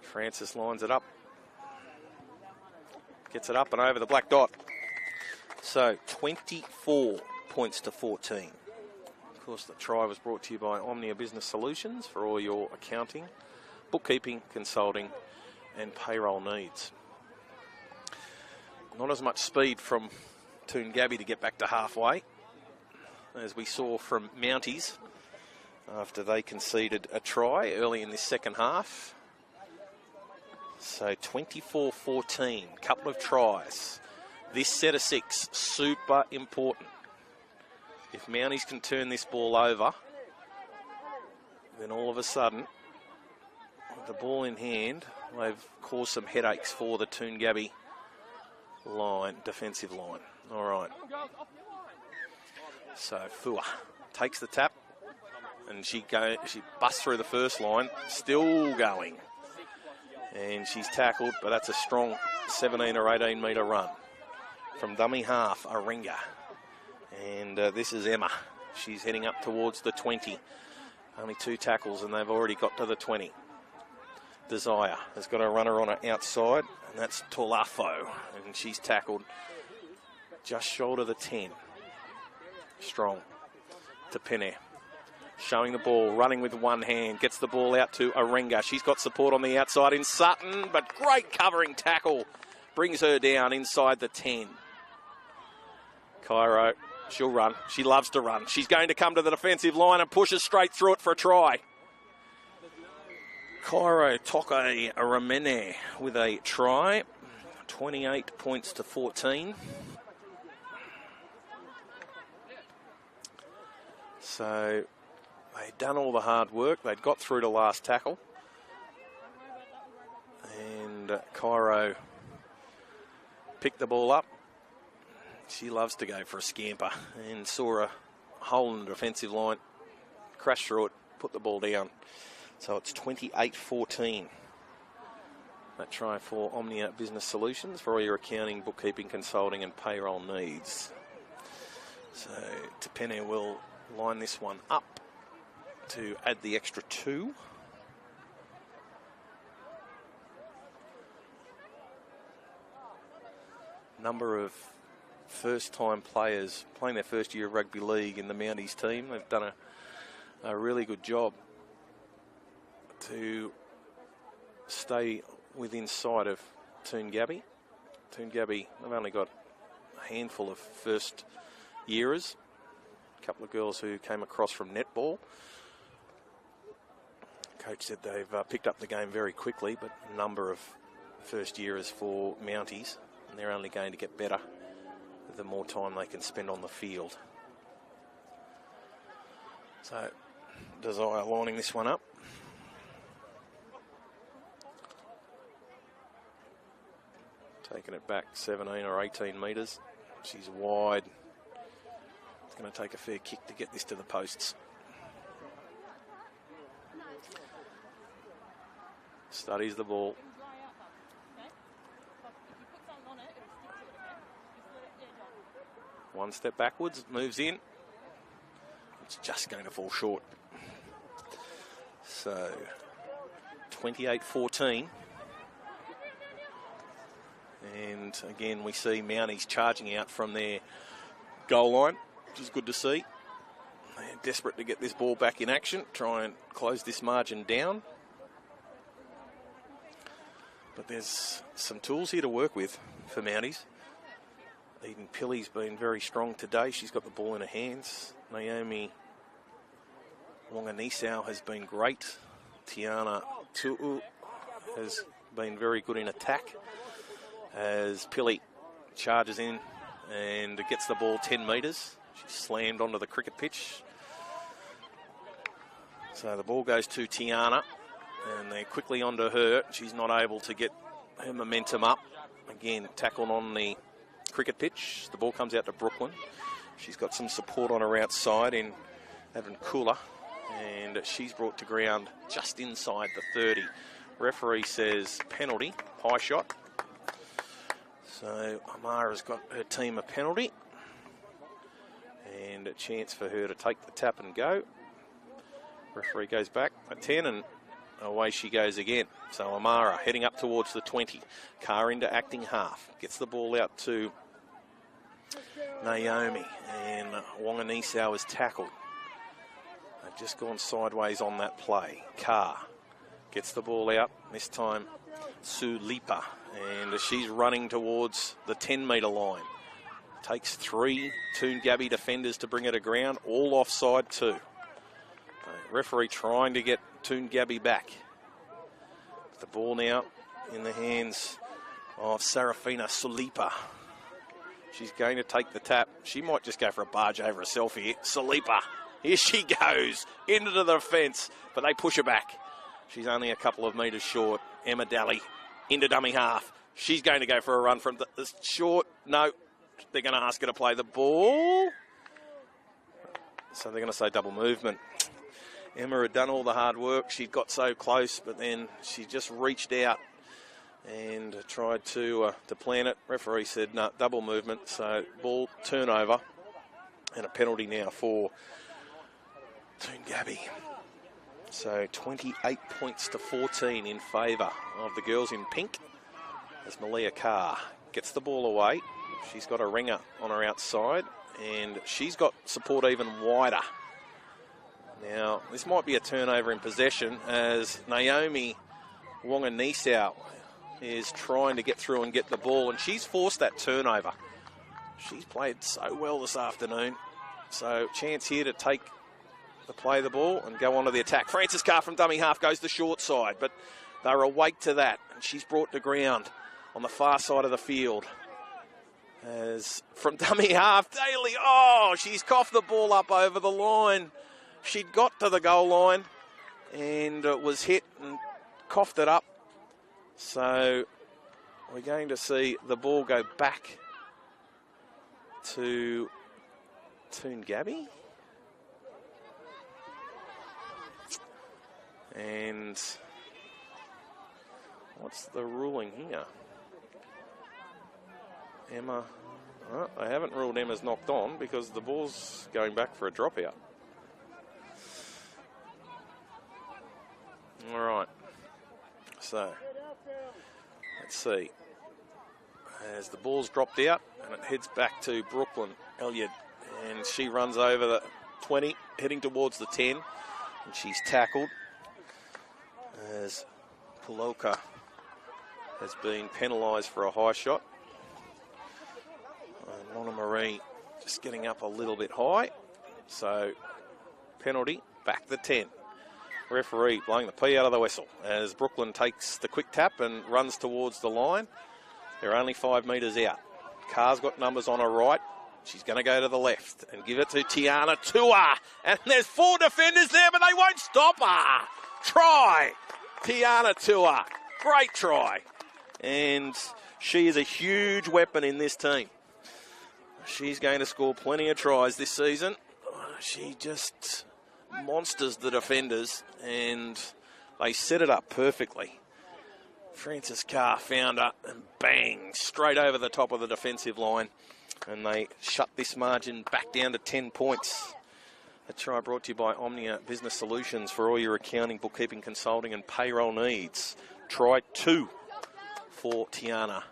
Francis lines it up. Gets it up and over the black dot. So 24 points to 14. Of course, the try was brought to you by Omnia Business Solutions for all your accounting, bookkeeping, consulting and payroll needs. Not as much speed from Toongabbie to get back to halfway as we saw from Mounties after they conceded a try early in this second half. So 24-14, couple of tries. This set of 6, super important. If Mounties can turn this ball over, then all of a sudden, with the ball in hand, they've caused some headaches for the Toongabbie line, defensive line. All right. So Fua takes the tap, and she busts through the first line, still going. And she's tackled, but that's a strong 17 or 18 metre run. From dummy half, Aringa. And this is Emma. She's heading up towards the 20. Only 2 tackles and they've already got to the 20. Desire has got a runner on her outside, and that's Tolafo. And she's tackled just short of the 10. Strong to Penne. Showing the ball, running with one hand, gets the ball out to Aringa. She's got support on the outside in Sutton, but great covering tackle. Brings her down inside the 10. Cairo, she'll run. She loves to run. She's going to come to the defensive line and pushes straight through it for a try. Cairo Toke Ramene with a try. 28 points to 14. So They'd done all the hard work. They'd got through to last tackle. And Cairo picked the ball up. She loves to go for a scamper and saw a hole in the defensive line, crashed through it, put the ball down. So it's 28-14. That try for Omnia Business Solutions for all your accounting, bookkeeping, consulting and payroll needs. So Tepene will line this one up to add the extra 2. Number of first-time players playing their first year of rugby league in the Mounties team. They've done a really good job to stay within sight of Toongabbie. Toongabbie, they've only got a handful of first-yearers, a couple of girls who came across from netball. Coach said they've picked up the game very quickly, but a number of first-yearers for Mounties, and they're only going to get better the more time they can spend on the field. So, Desire lining this one up. Taking it back 17 or 18 metres. She's wide. It's going to take a fair kick to get this to the posts. Studies the ball. One step backwards, moves in. It's just going to fall short. So, 28-14. And again, we see Mounties charging out from their goal line, which is good to see. They're desperate to get this ball back in action, try and close this margin down. But there's some tools here to work with for Mounties. Eden Pilley's been very strong today. She's got the ball in her hands. Naomi Wanganisau has been great. Tiana Tu'u has been very good in attack as Pilley charges in and gets the ball 10 metres. She's slammed onto the cricket pitch. So the ball goes to Tiana and they're quickly onto her. She's not able to get her momentum up. Again, tackled on the cricket pitch. The ball comes out to Brooklyn. She's got some support on her outside in Evan Kula, and she's brought to ground just inside the 30. Referee says penalty, high shot. So Amara's got her team a penalty and a chance for her to take the tap and go. Referee goes back a 10 and away she goes again. So Amara heading up towards the 20. Carr into acting half. Gets the ball out to Naomi, and Wanganisau is tackled. They've just gone sideways on that play. Carr gets the ball out, this time Sulipa, and she's running towards the 10-metre line. Takes 3 Toongabbie defenders to bring her to ground, all offside too. Referee trying to get Toongabbie back. The ball now in the hands of Sarafina Sulipa. She's going to take the tap. She might just go for a barge over herself here. Sulipa, here she goes into the fence, but they push her back. She's only a couple of metres short. Emma Daly into dummy half. She's going to go for a run from the short. No, they're going to ask her to play the ball. So they're going to say double movement. Emma had done all the hard work. She got so close, but then she just reached out and tried to plan it. Referee said no, double movement. So ball turnover and a penalty now for Toongabbie. So 28 points to 14 in favour of the girls in pink as Malia Carr gets the ball away. She's got a ringer on her outside and she's got support even wider. Now, this might be a turnover in possession as Naomi Wanganisau is trying to get through and get the ball, and she's forced that turnover. She's played so well this afternoon. So, chance here to play the ball and go on to the attack. Frances Carr from dummy half goes the short side, but they're awake to that, and she's brought to ground on the far side of the field. As from dummy half, Daly, she's coughed the ball up over the line. She'd got to the goal line and was hit and coughed it up. So we're going to see the ball go back to Toongabbie. And what's the ruling here? Emma, I haven't ruled Emma's knocked on because the ball's going back for a dropout. All right. So, let's see. As the ball's dropped out and it heads back to Brooklyn Elliott. And she runs over the 20, heading towards the 10. And she's tackled as Poloka has been penalised for a high shot. Mona Marie just getting up a little bit high. So, penalty, back the 10. Referee blowing the P out of the whistle as Brooklyn takes the quick tap and runs towards the line. They're only 5 metres out. Carr's got numbers on her right. She's going to go to the left and give it to Tiana Tua. And there's 4 defenders there, but they won't stop her. Try. Tiana Tua. Great try. And she is a huge weapon in this team. She's going to score plenty of tries this season. She just monsters the defenders, and they set it up perfectly. Frances Carr found her, and bang, straight over the top of the defensive line. And they shut this margin back down to 10 points. A try brought to you by Omnia Business Solutions for all your accounting, bookkeeping, consulting and payroll needs. Try 2 for Tiana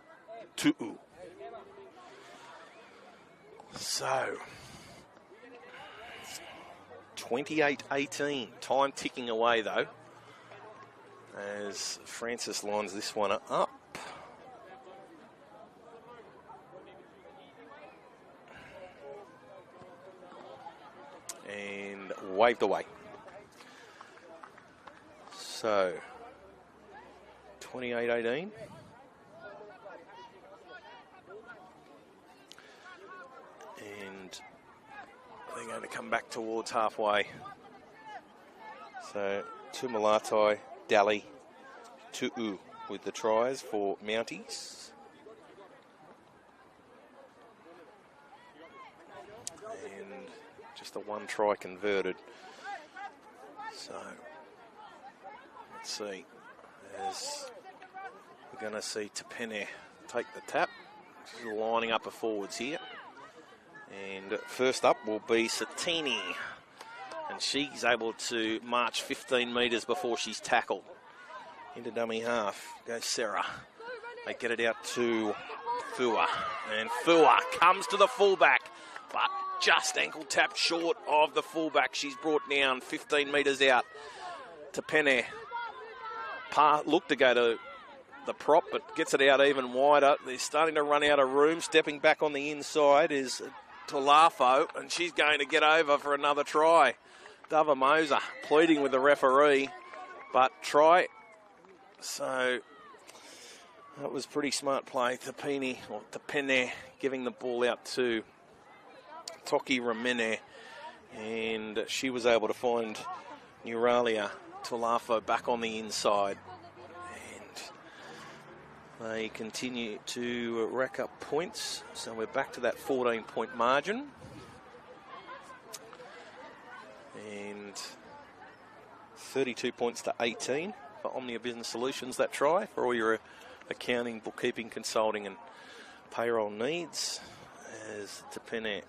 Tu'u. So, 28-18. Time ticking away, though, as Francis lines this one up. And waved away. So, 28-18. And they're going to come back towards halfway. So, Tumalatai, Dally, Tu'u with the tries for Mounties. And just a 1 try converted. So, let's see. As we're going to see Tapene take the tap. She's lining up her forwards here. And first up will be Satini. And she's able to march 15 metres before she's tackled. Into dummy half goes Sarah. They get it out to Fua. And Fua comes to the fullback, but just ankle tapped short of the fullback. She's brought down 15 metres out to Penne. Looked to go to the prop, but gets it out even wider. They're starting to run out of room. Stepping back on the inside is Tolafo, and she's going to get over for another try. Dava Moser pleading with the referee, but try. So that was pretty smart play. Tapene giving the ball out to Toki Ramene, and she was able to find Neuralia Tolafo back on the inside. And they continue to rack up points, so we're back to that 14-point margin. And 32 points to 18 for Omnia Business Solutions, that try, for all your accounting, bookkeeping, consulting and payroll needs. As Tapene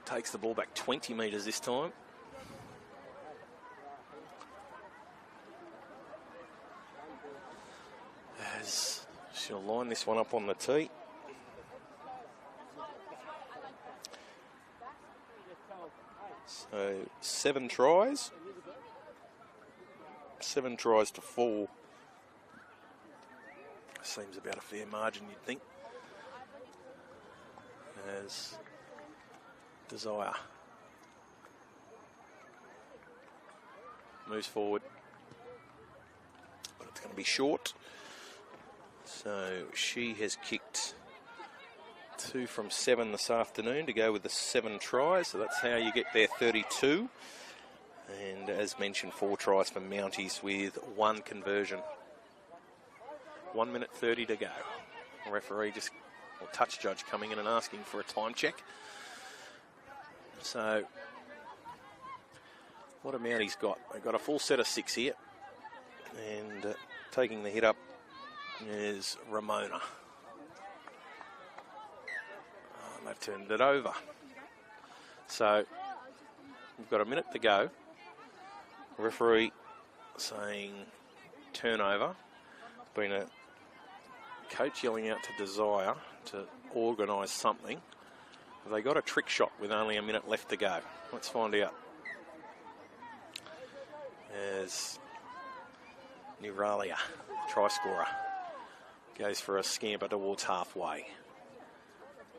takes the ball back 20 metres this time. As she'll line this one up on the tee. So 7 tries. 7 tries to 4. Seems about a fair margin, you'd think. As Desire moves forward, but it's going to be short. So she has kicked 2 from 7 this afternoon to go with the 7 tries. So that's how you get their 32. And as mentioned, 4 tries for Mounties with 1 conversion. 1 minute 30 to go. The referee or touch judge coming in and asking for a time check. So, what have Mounties got? They've got a full set of 6 here. And taking the hit up is Ramona. They've turned it over. So, we've got a minute to go. Referee saying turnover. Been a coach yelling out to Desire to organise something. Have they got a trick shot with only a minute left to go? Let's find out. As Neuralia, try scorer, goes for a scamper towards halfway.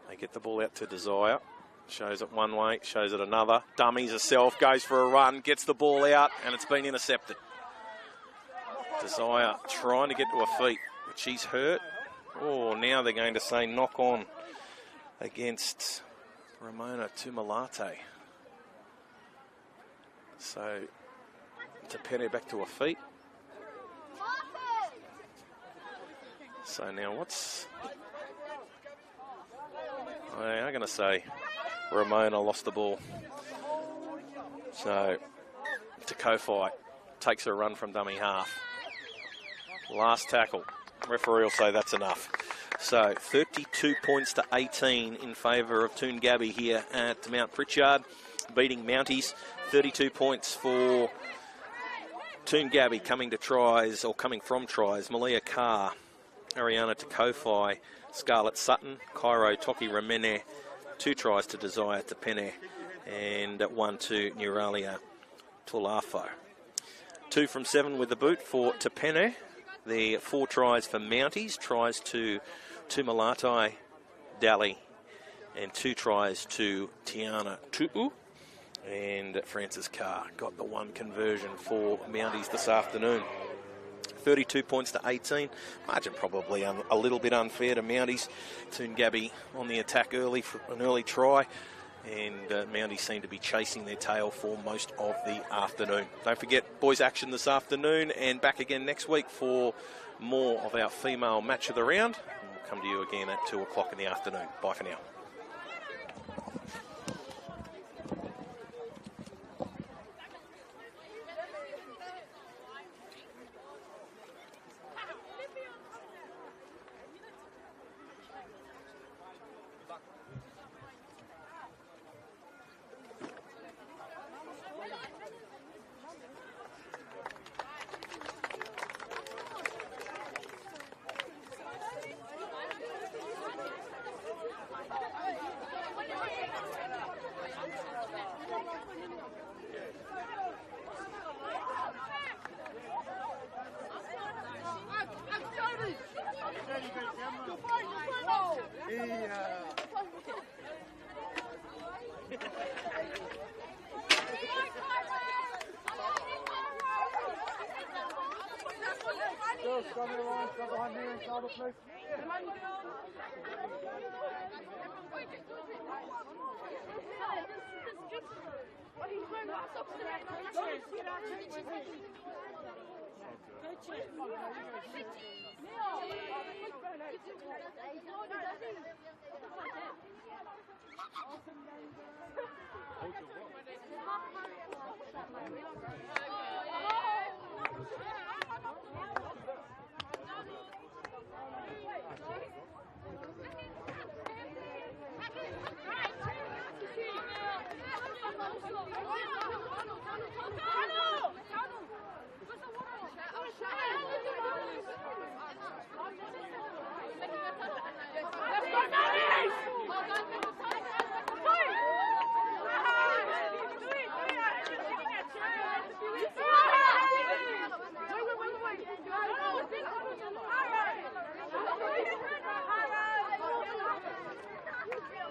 They get the ball out to Desire. Shows it one way, shows it another. Dummies herself, goes for a run, gets the ball out, and it's been intercepted. Desire trying to get to her feet, but she's hurt. Oh, now they're going to say knock on against Ramona Tumalate. So, Tapene back to her feet. So now what's... I'm going to say Ramona lost the ball. So, Kofi takes a run from dummy half. Last tackle. Referee will say that's enough. So, 32 points to 18 in favour of Toongabbie here at Mount Prichard, beating Mounties. 32 points for Toongabbie coming from tries. Malia Carr, Ariana Kofi, Scarlett Sutton, Cairo Toki Ramene, 2 tries to Desire to Pene, and 1 to Neuralia Tulafo. 2 from 7 with the boot for Tapene. The 4 tries for Mounties, tries to Malatai Dali, and 2 tries to Tiana Tu'u. And Francis Carr got the 1 conversion for Mounties this afternoon. 32 points to 18. Margin probably a little bit unfair to Mounties. Toongabbie on the attack early for an early try. And Mounties seem to be chasing their tail for most of the afternoon. Don't forget, boys action this afternoon and back again next week for more of our female match of the round. And we'll come to you again at 2 o'clock in the afternoon. Bye for now.